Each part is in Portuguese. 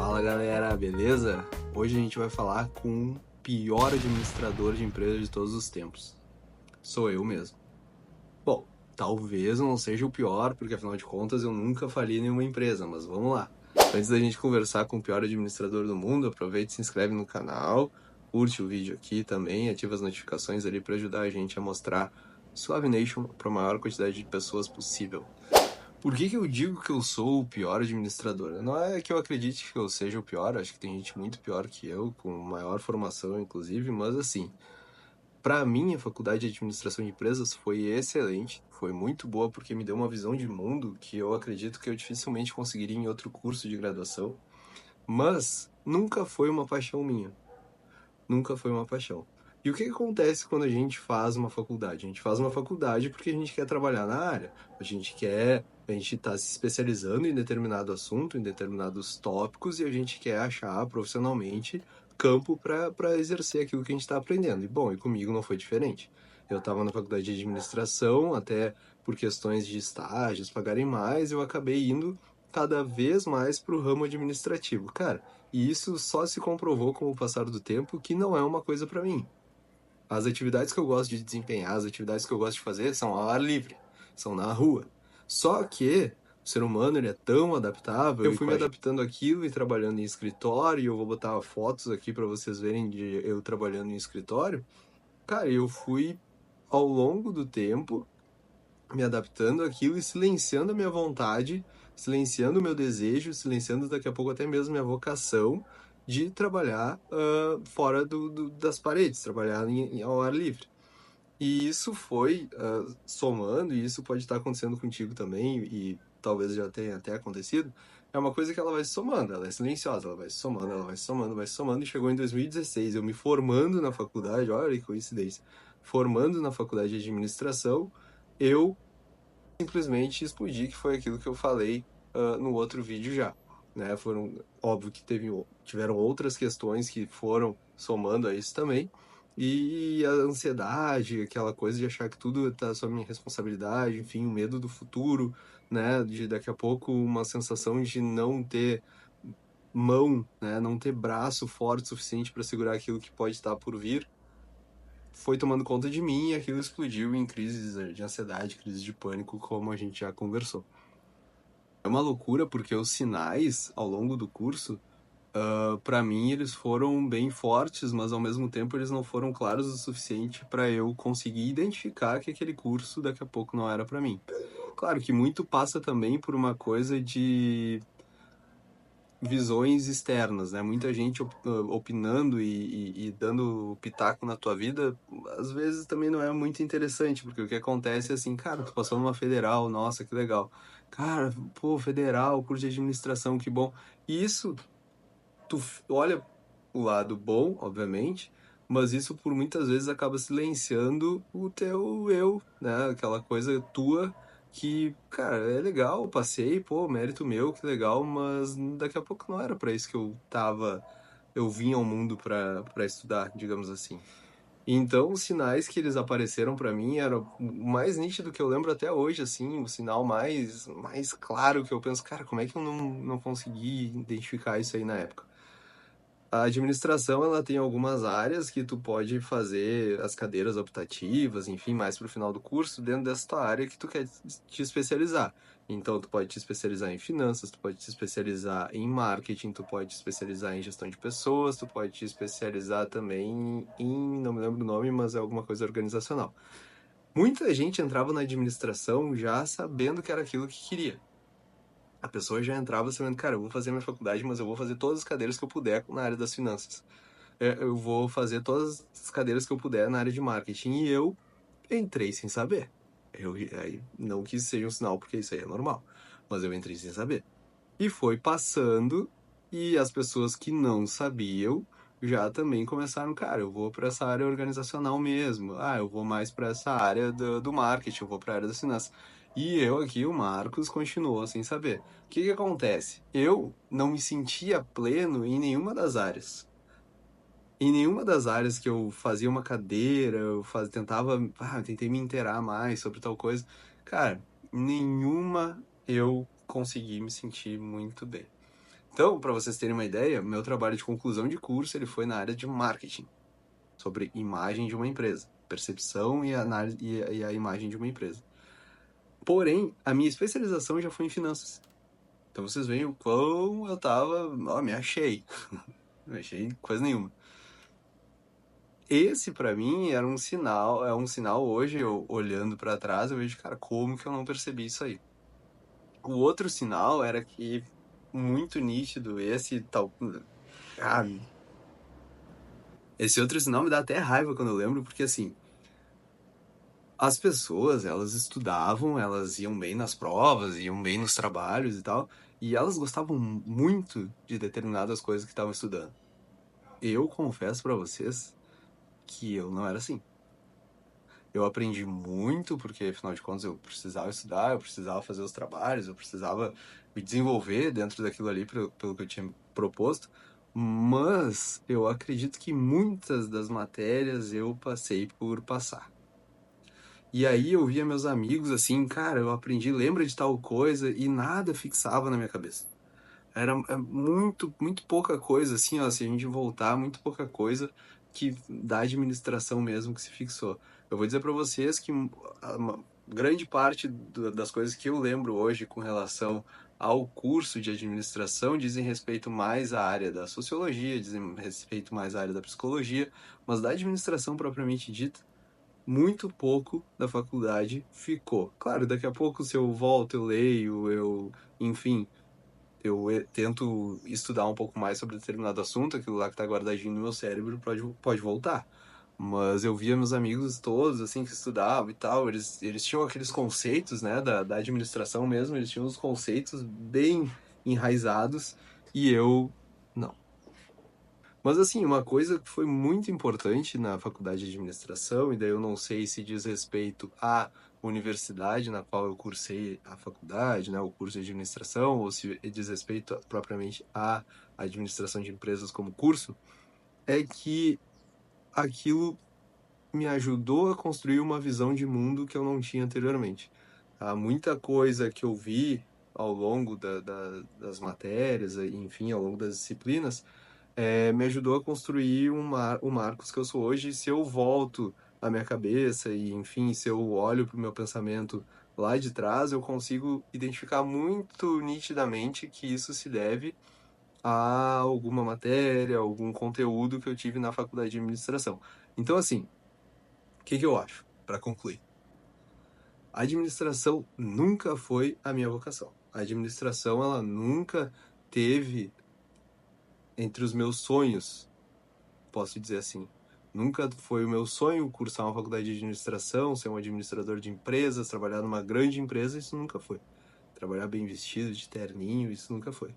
Fala galera, beleza? Hoje a gente vai falar com o pior administrador de empresa de todos os tempos. Sou eu mesmo. Bom, talvez eu não seja o pior, porque afinal de contas eu nunca fali nenhuma empresa, mas vamos lá. Antes da gente conversar com o pior administrador do mundo, aproveita e se inscreve no canal, curte o vídeo aqui também, ativa as notificações ali para ajudar a gente a mostrar Suave Nation para a maior quantidade de pessoas possível. Por que eu digo que eu sou o pior administrador? Não é que eu acredite que eu seja o pior, acho que tem gente muito pior que eu, com maior formação inclusive, mas assim, para mim a faculdade de administração de empresas foi excelente, foi muito boa porque me deu uma visão de mundo que eu acredito que eu dificilmente conseguiria em outro curso de graduação, mas nunca foi uma paixão minha, nunca foi uma paixão. E o que acontece quando a gente faz uma faculdade? A gente faz uma faculdade porque a gente quer trabalhar na área, a gente está se especializando em determinado assunto, em determinados tópicos, e a gente quer achar profissionalmente campo para exercer aquilo que a gente está aprendendo. E bom, e comigo não foi diferente. Eu estava na faculdade de administração, até por questões de estágios, pagarem mais, eu acabei indo cada vez mais para o ramo administrativo. Cara, e isso só se comprovou com o passar do tempo que não é uma coisa para mim. As atividades que eu gosto de desempenhar, as atividades que eu gosto de fazer são ao ar livre, são na rua. Só que o ser humano ele é tão adaptável, eu fui me adaptando àquilo e trabalhando em escritório, e eu vou botar fotos aqui para vocês verem de eu trabalhando em escritório. Cara, eu fui ao longo do tempo me adaptando àquilo e silenciando a minha vontade, silenciando o meu desejo, silenciando daqui a pouco até mesmo minha vocação de trabalhar fora das paredes, trabalhar ao ar livre. E isso foi somando, e isso pode estar acontecendo contigo também, e talvez já tenha até acontecido, é uma coisa que ela vai se somando, ela é silenciosa, ela vai se somando, ela vai se somando, vai se somando, e chegou em 2016, eu me formando na faculdade, olha que coincidência, formando na faculdade de administração, eu simplesmente explodi, que foi aquilo que eu falei no outro vídeo já. Né? Óbvio que tiveram outras questões que foram somando a isso também, e a ansiedade, aquela coisa de achar que tudo está sob minha responsabilidade, enfim, o medo do futuro, né? De daqui a pouco uma sensação de não ter mão, né? Não ter braço forte o suficiente para segurar aquilo que pode estar por vir, foi tomando conta de mim e aquilo explodiu em crises de ansiedade, crises de pânico, como a gente já conversou. É uma loucura porque os sinais ao longo do curso, para mim, eles foram bem fortes, mas ao mesmo tempo eles não foram claros o suficiente para eu conseguir identificar que aquele curso daqui a pouco não era para mim. Claro que muito passa também por uma coisa de visões externas, né? Muita gente opinando e dando pitaco na tua vida, às vezes também não é muito interessante, porque o que acontece é assim, cara, tu passou numa federal, nossa, que legal. Cara, pô, federal, curso de administração, que bom. E isso, olha o lado bom, obviamente, mas isso por muitas vezes acaba silenciando o teu eu, né? Aquela coisa tua que, cara, é legal, passei, pô, mérito meu, que legal, mas daqui a pouco não era pra isso que eu vim ao mundo pra estudar, digamos assim. Então, os sinais que eles apareceram pra mim eram o mais nítido que eu lembro até hoje, assim, o sinal mais claro que eu penso, cara, como é que eu não consegui identificar isso aí na época? A administração, ela tem algumas áreas que tu pode fazer as cadeiras optativas, enfim, mais pro final do curso, dentro dessa área que tu quer te especializar. Então, tu pode te especializar em finanças, tu pode te especializar em marketing, tu pode te especializar em gestão de pessoas, tu pode te especializar também em, não me lembro o nome, mas é alguma coisa organizacional. Muita gente entrava na administração já sabendo que era aquilo que queria. A pessoa já entrava sabendo, cara, eu vou fazer minha faculdade, mas eu vou fazer todas as cadeiras que eu puder na área das finanças. Eu vou fazer todas as cadeiras que eu puder na área de marketing. E eu entrei sem saber. Aí, não que isso seja um sinal, porque isso aí é normal. Mas eu entrei sem saber. E foi passando, e as pessoas que não sabiam já também começaram, cara, eu vou para essa área organizacional mesmo. Ah, eu vou mais para essa área do marketing, eu vou para a área das finanças. E eu aqui, o Marcos, continuou sem saber. O que acontece? Eu não me sentia pleno em nenhuma das áreas. Em nenhuma das áreas que eu fazia uma cadeira, tentei me inteirar mais sobre tal coisa. Cara, nenhuma eu consegui me sentir muito bem. Então, para vocês terem uma ideia, meu trabalho de conclusão de curso ele foi na área de marketing, sobre imagem de uma empresa, percepção e análise e a imagem de uma empresa. Porém, a minha especialização já foi em finanças. Então vocês veem o quão eu tava, me achei. Não achei coisa nenhuma. Esse para mim era um sinal, é um sinal hoje, eu olhando para trás, eu vejo, cara, como que eu não percebi isso aí? O outro sinal era que muito nítido, esse tal, ah, esse outro sinal me dá até raiva quando eu lembro, porque assim, as pessoas, elas estudavam, elas iam bem nas provas, iam bem nos trabalhos e tal, e elas gostavam muito de determinadas coisas que estavam estudando. Eu confesso para vocês que eu não era assim. Eu aprendi muito, porque afinal de contas eu precisava estudar, eu precisava fazer os trabalhos, eu precisava me desenvolver dentro daquilo ali pelo que eu tinha proposto, mas eu acredito que muitas das matérias eu passei por passar. E aí eu via meus amigos assim, cara, eu aprendi, lembra de tal coisa, e nada fixava na minha cabeça. Era muito, muito pouca coisa, assim, ó, se a gente voltar, muito pouca coisa que da administração mesmo que se fixou. Eu vou dizer para vocês que uma grande parte das coisas que eu lembro hoje com relação ao curso de administração dizem respeito mais à área da sociologia, dizem respeito mais à área da psicologia, mas da administração propriamente dita, muito pouco da faculdade ficou. Claro, daqui a pouco se eu volto, eu leio, enfim, eu tento estudar um pouco mais sobre determinado assunto, aquilo lá que tá guardadinho no meu cérebro pode voltar. Mas eu via meus amigos todos, assim, que estudavam e tal, eles tinham aqueles conceitos, né, da administração mesmo, eles tinham os conceitos bem enraizados, e eu não. Mas assim, uma coisa que foi muito importante na faculdade de administração, e daí eu não sei se diz respeito à universidade na qual eu cursei a faculdade, né, o curso de administração, ou se diz respeito propriamente à administração de empresas como curso, é que aquilo me ajudou a construir uma visão de mundo que eu não tinha anteriormente. Há muita coisa que eu vi ao longo das matérias, enfim, ao longo das disciplinas, me ajudou a construir o Marcos que eu sou hoje. E se eu volto a minha cabeça e, enfim, se eu olho para o meu pensamento lá de trás, eu consigo identificar muito nitidamente que isso se deve a alguma matéria, algum conteúdo que eu tive na faculdade de administração. Então, assim, o que eu acho, para concluir? A administração nunca foi a minha vocação. A administração, ela nunca teve entre os meus sonhos, posso dizer assim. Nunca foi o meu sonho cursar uma faculdade de administração, ser um administrador de empresas, trabalhar numa grande empresa, isso nunca foi. Trabalhar bem vestido, de terninho, isso nunca foi.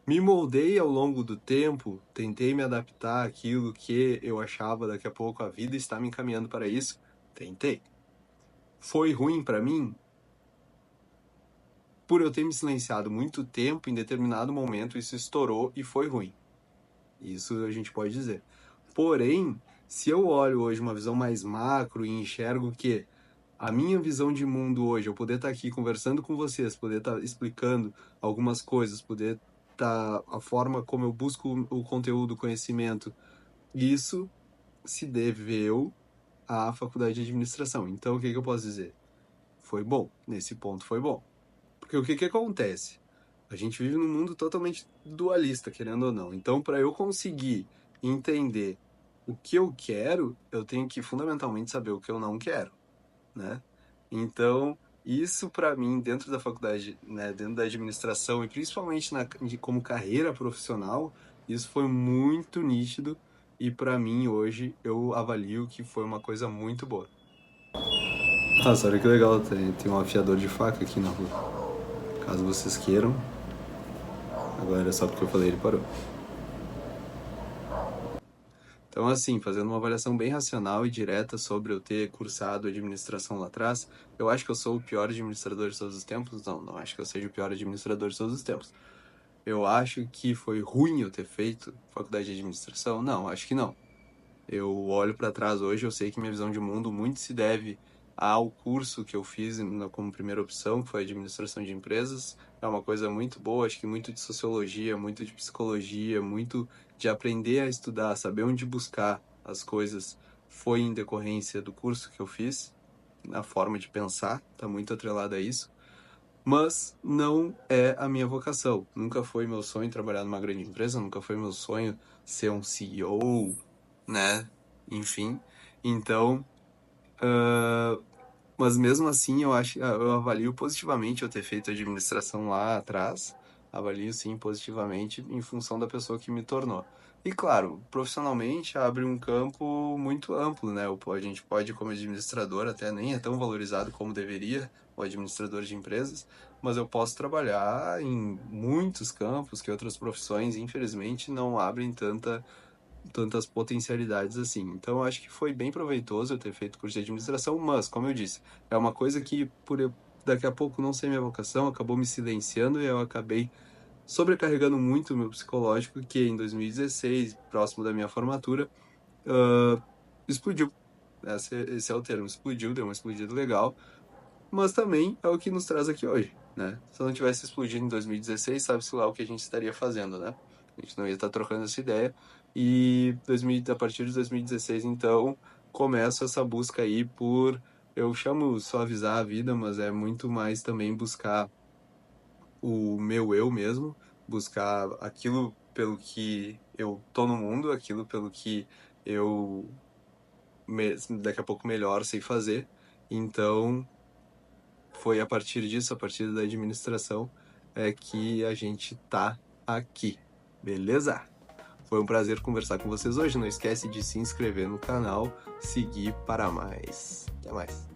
Me moldei ao longo do tempo, tentei me adaptar àquilo que eu achava daqui a pouco a vida está me encaminhando para isso. Tentei. Foi ruim para mim? Por eu ter me silenciado muito tempo, em determinado momento isso estourou e foi ruim. Isso a gente pode dizer. Porém, se eu olho hoje uma visão mais macro e enxergo que a minha visão de mundo hoje, eu poder estar aqui conversando com vocês, poder estar explicando algumas coisas, poder estar a forma como eu busco o conteúdo, o conhecimento, isso se deveu à faculdade de administração. Então, o que eu posso dizer? Foi bom. Nesse ponto foi bom. Porque o que acontece? A gente vive num mundo totalmente dualista, querendo ou não. Então, para eu conseguir entender o que eu quero, eu tenho que fundamentalmente saber o que eu não quero, né? Então, isso para mim, dentro da faculdade, né, dentro da administração e principalmente como carreira profissional, isso foi muito nítido e para mim hoje eu avalio que foi uma coisa muito boa. Nossa, olha que legal, tem um afiador de faca aqui na rua. Caso vocês queiram. Agora é só porque eu falei, ele parou. Então, assim, fazendo uma avaliação bem racional e direta sobre eu ter cursado administração lá atrás, eu acho que eu sou o pior administrador de todos os tempos? Não, não acho que eu seja o pior administrador de todos os tempos. Eu acho que foi ruim eu ter feito faculdade de administração? Não, acho que não. Eu olho para trás hoje, eu sei que minha visão de mundo muito se deve ao curso que eu fiz como primeira opção, que foi administração de empresas. É uma coisa muito boa, acho que muito de sociologia, muito de psicologia, muito de aprender a estudar, saber onde buscar as coisas, foi em decorrência do curso que eu fiz. A forma de pensar está muito atrelada a isso. Mas não é a minha vocação. Nunca foi meu sonho trabalhar numa grande empresa, nunca foi meu sonho ser um CEO, né? Enfim. Então, mas mesmo assim, eu avalio positivamente eu ter feito administração lá atrás. Avalio sim positivamente em função da pessoa que me tornou. E claro, profissionalmente abre um campo muito amplo, né? A gente pode, como administrador, até nem é tão valorizado como deveria, o administrador de empresas, mas eu posso trabalhar em muitos campos que outras profissões, infelizmente, não abrem tantas potencialidades assim. Então, eu acho que foi bem proveitoso eu ter feito curso de administração, mas, como eu disse, é uma coisa que, daqui a pouco não ser minha vocação, acabou me silenciando e eu acabei sobrecarregando muito o meu psicológico, que em 2016, próximo da minha formatura, explodiu. Esse é o termo, explodiu, deu uma explodida legal, mas também é o que nos traz aqui hoje, né? Se não tivesse explodido em 2016, sabe-se lá o que a gente estaria fazendo, né? A gente não ia estar trocando essa ideia. E a partir de 2016, então, começa essa busca aí por, eu chamo suavizar a vida, mas é muito mais também buscar o meu eu mesmo, buscar aquilo pelo que eu tô no mundo, aquilo pelo que eu daqui a pouco melhor sei fazer. Então, foi a partir disso, a partir da administração, que a gente tá aqui. Beleza? Foi um prazer conversar com vocês hoje. Não esquece de se inscrever no canal, seguir para mais. Até mais.